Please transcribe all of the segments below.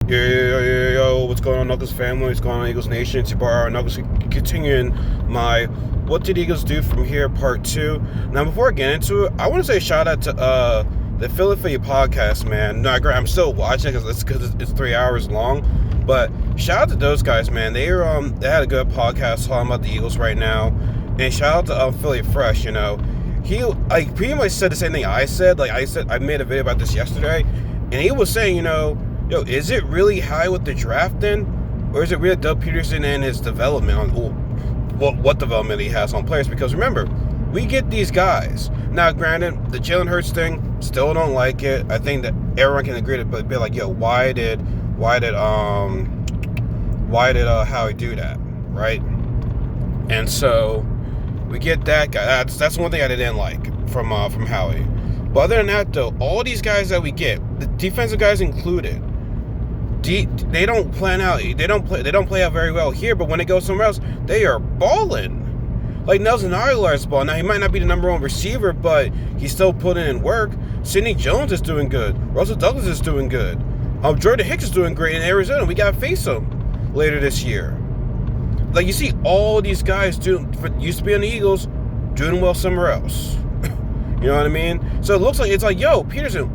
Yo, what's going on, Knuckles family? What's going on, Eagles Nation? It's your boy, Knuckles, continuing my What Did Eagles Do From Here, Part 2. Now, before I get into it, I want to say shout out to the Philadelphia podcast, man. No, I'm still watching because it's 3 hours long, but shout out to those guys, man. They had a good podcast talking about the Eagles right now, and shout out to Philly Fresh, you know. He pretty much said the same thing I said. I made a video about this yesterday, and he was saying, you know, yo, is it really high with the drafting, or is it really Doug Peterson and his development on what development he has on players? Because remember, we get these guys. Now, granted, the Jalen Hurts thing, still don't like it. I think that everyone can agree to be like, yo, why did Howie do that, right? And so we get that guy. That's one thing I didn't like from Howie. But other than that, though, all these guys that we get, the defensive guys included, they don't plan out. They don't play out very well here. But when it goes somewhere else, they are balling. Like Nelson Aguilar's ball. Now he might not be the number one receiver, but he's still putting in work. Sidney Jones is doing good. Russell Douglas is doing good. Jordan Hicks is doing great in Arizona. We gotta face him later this year. Like, you see all these guys used to be on the Eagles doing well somewhere else. You know what I mean? So it looks like it's like, yo, Peterson,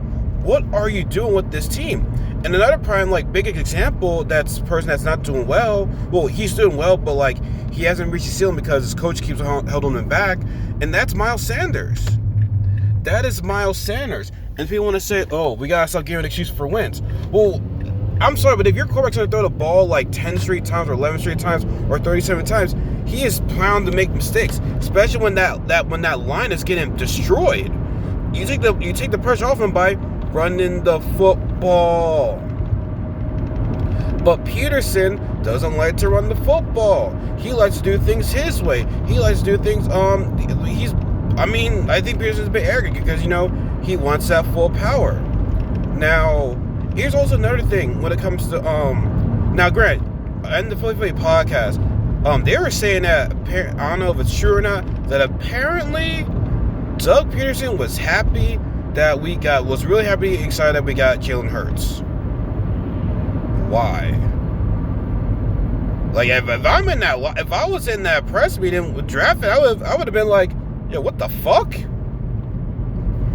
what are you doing with this team? And another prime, like, big example, that's a person that's not doing well. Well, he's doing well, but, like, he hasn't reached the ceiling because his coach keeps holding him back. And that's Miles Sanders. That is Miles Sanders. And people want to say, oh, we got to stop giving an excuse for wins. Well, I'm sorry, but if your quarterback's going to throw the ball like 10 straight times or 11 straight times or 37 times, he is bound to make mistakes, especially when that line is getting destroyed. You take the pressure off him by running the football. But Peterson doesn't like to run the football. He likes to do things his way. He likes to do things I think Peterson's a bit arrogant because, you know, he wants that full power. Now, here's also another thing when it comes to now, Grant, in the Philly podcast, they were saying that, I don't know if it's true or not, that apparently Doug Peterson was really happy excited that we got Jalen Hurts. Why? Like, if I was in that press meeting with drafting, I would have been like, yo, what the fuck?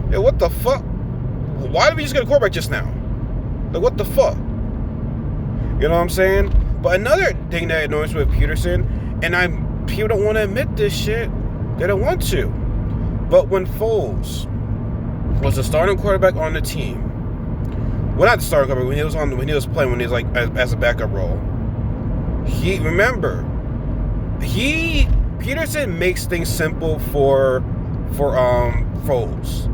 Yo, what the fuck? Why did we just get a quarterback just now? Like, what the fuck? You know what I'm saying? But another thing that annoys me with Peterson, and people don't want to admit this shit, they don't want to. But when Foles was the starting quarterback on the team, well, not the starting quarterback, when he was playing, when he was like as a backup role, Peterson makes things simple for Foles.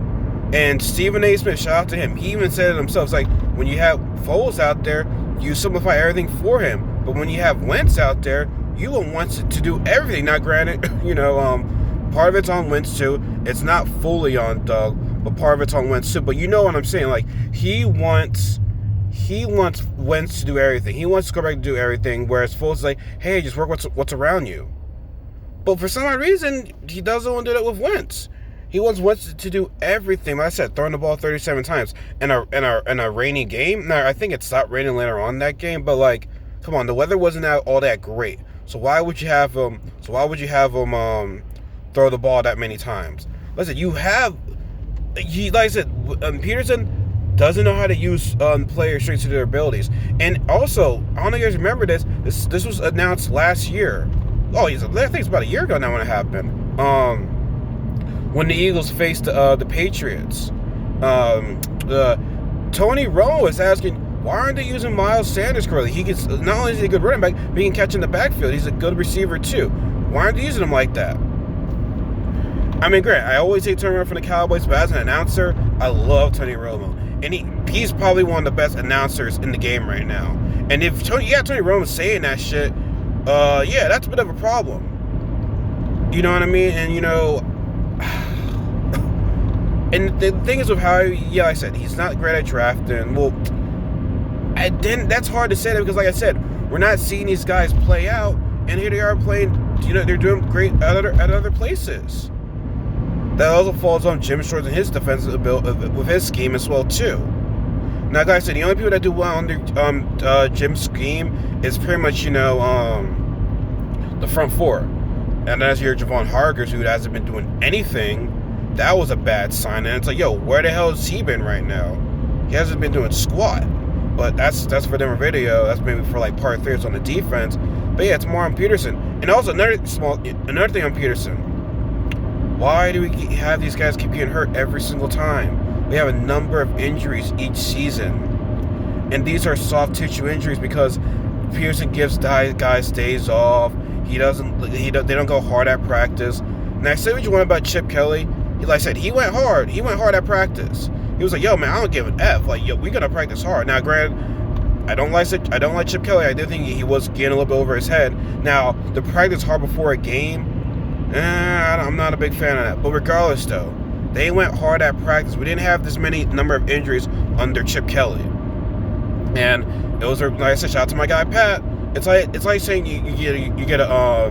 And Stephen A. Smith, shout out to him. He even said it himself. It's like, when you have Foles out there, you simplify everything for him. But when you have Wentz out there, you want Wentz to do everything. Now, granted, you know, part of it's on Wentz too. It's not fully on Doug, but part of it's on Wentz too. But you know what I'm saying? Like, he wants Wentz to do everything. He wants to go back to do everything. Whereas Foles is like, hey, just work what's around you. But for some odd reason, he doesn't want to do that with Wentz. He wants Wentz to do everything. Like I said, throwing the ball 37 times in a rainy game. Now, I think it stopped raining later on that game, but, like, come on, the weather wasn't all that great. So why would you have him? Throw the ball that many times? Listen, like I said, Peterson doesn't know how to use players straight to their abilities. And also, I don't know if you guys remember this. This was announced last year. Oh, I think it's about a year ago now when it happened. When the Eagles faced the Patriots, Tony Romo was asking, why aren't they using Miles Sanders correctly? Not only is he a good running back, but he can catch in the backfield. He's a good receiver too. Why aren't they using him like that? I mean, great. I always say Tony Romo from the Cowboys, but as an announcer, I love Tony Romo, and he's probably one of the best announcers in the game right now. And if Tony Romo saying that shit, yeah, that's a bit of a problem. You know what I mean? And, you know, and the thing is with Howie, yeah, I said, he's not great at drafting. Well, that's hard to say that because, like I said, we're not seeing these guys play out, and here they are playing, you know, they're doing great at other places. That also falls on Jim Schwartz and his defensive ability with his scheme as well, too. Now, like I said, the only people that do well under Jim's scheme is pretty much, the front four. And as your Javon Hargreaves, who hasn't been doing anything, that was a bad sign. And it's like, yo, where the hell has he been right now? He hasn't been doing squat. But that's for a different video. That's maybe for like part 3. It's on the defense. But yeah, it's more on Peterson. And also another thing on Peterson. Why do we have these guys keep getting hurt every single time? We have a number of injuries each season. And these are soft tissue injuries because Peterson gives guys days off. They don't go hard at practice. And I say what you want about Chip Kelly. Like I said, he went hard. He went hard at practice. He was like, yo, man, I don't give an F. Like, yo, we gotta practice hard. Now, granted, I don't like Chip Kelly. I do think he was getting a little bit over his head. Now, the practice hard before a game, I'm not a big fan of that. But regardless, though, they went hard at practice. We didn't have this many number of injuries under Chip Kelly. And it was, like I said, shout out to my guy Pat. It's like saying you get a I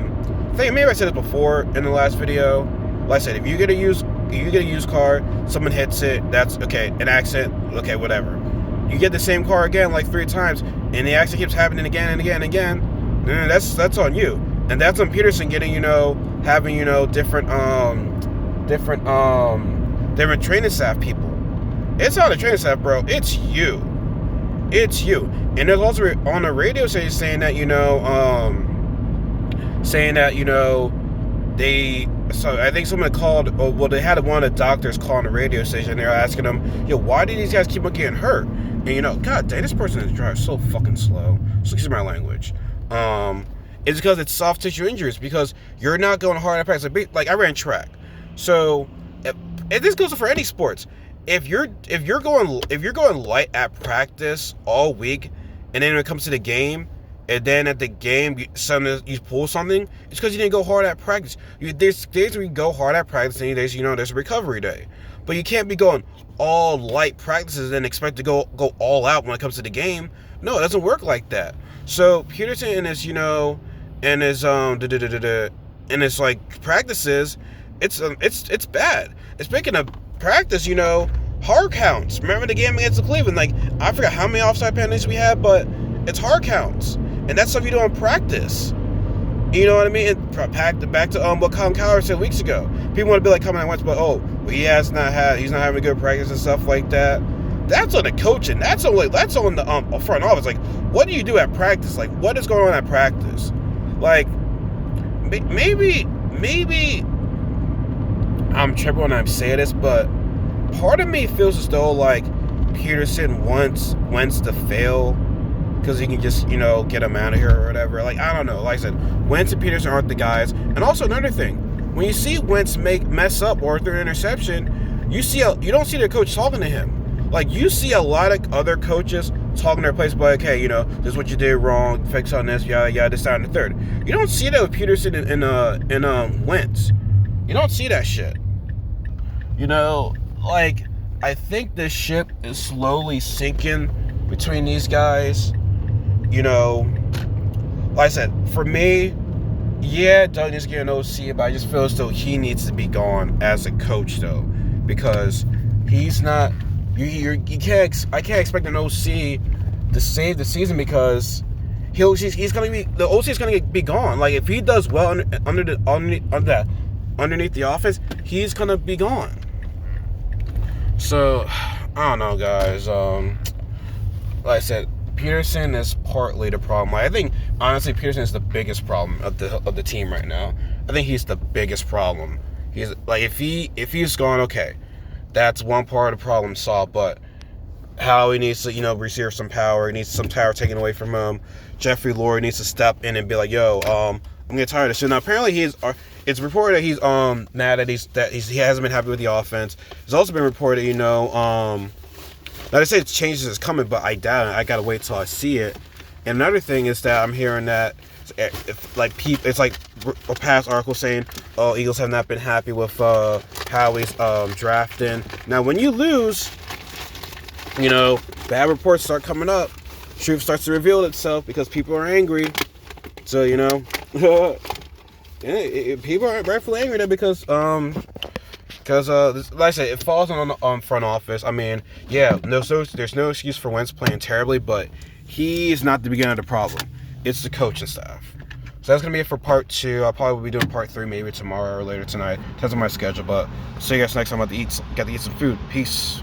think maybe I said it before in the last video. Like I said, if you get a used car, someone hits it, that's okay, an accident, okay, whatever. You get the same car again like 3 times, and the accident keeps happening again and again and again. That's on you, and that's on Peterson getting having different training staff people. It's not the training staff, bro. It's you. And there's also on the radio station saying that So I think someone called, they had one of the doctors call on the radio station. They were asking them, yo, why do these guys keep on getting hurt? And god dang, this person is driving so fucking slow. Excuse my language. It's because it's soft tissue injuries, because you're not going hard at practice. Like I ran track. So if this goes for any sports. If you're going light at practice all week, and then when it comes to the game, and then at the game you pull something, it's because you didn't go hard at practice. There's days where you go hard at practice, and days there's a recovery day. But you can't be going all light practices and expect to go all out when it comes to the game. No, it doesn't work like that. So Peterson and his like practices, it's bad. It's making a practice, hard counts. Remember the game against the Cleveland? Like, I forgot how many offside penalties we had, but it's hard counts. And that's stuff you do in practice. You know what I mean? And back to what Colin Cowherd said weeks ago. People want to be like coming at once, but he's not having good practice and stuff like that. That's on the coaching. That's on the front office. Like, what do you do at practice? Like, what is going on at practice? Like, maybe I'm tripping when I'm saying this, but part of me feels as though like Peterson wants Wentz to fail because he can just get him out of here or whatever. Like, I don't know. Like I said, Wentz and Peterson aren't the guys. And also another thing, when you see Wentz mess up or throw an interception, you don't see the coach talking to him. Like, you see a lot of other coaches talking to their players, like, hey, this is what you did wrong, fix on this, yada, this, that, and the third. You don't see that with Peterson and Wentz. You don't see that shit. Like, I think this ship is slowly sinking between these guys. Like I said, for me, yeah, Doug needs to get an OC, but I just feel as though he needs to be gone as a coach, though, because he's not. I can't expect an OC to save the season, because he's gonna be, the OC is gonna be gone. Like, if he does well underneath the offense, he's gonna be gone. So I don't know, guys. Like I said, Peterson is partly the problem. I think honestly, Peterson is the biggest problem of the team right now. I think he's the biggest problem. He's like, if he's gone, okay, that's one part of the problem solved. But Howie needs to, receive some power. He needs some power taken away from him. Jeffrey Lurie needs to step in and be like, yo, I'm getting tired of this shit. Now, apparently it's reported that he's mad at he hasn't been happy with the offense. It's also been reported, now they say changes is coming, but I doubt it. I gotta wait till I see it. And another thing is that I'm hearing that it's like a past article saying, Eagles have not been happy with Howie's drafting. Now, when you lose, bad reports start coming up. Truth starts to reveal itself because people are angry. So, people are rightfully angry there because Because, like I said, it falls on front office. I mean, yeah, there's no excuse for Wentz playing terribly, but he's not the beginning of the problem. It's the coaching staff. So that's going to be it for part 2. I'll probably be doing part 3 maybe tomorrow or later tonight. Depends on my schedule. But see you guys next time. I'm about to got to eat some food. Peace.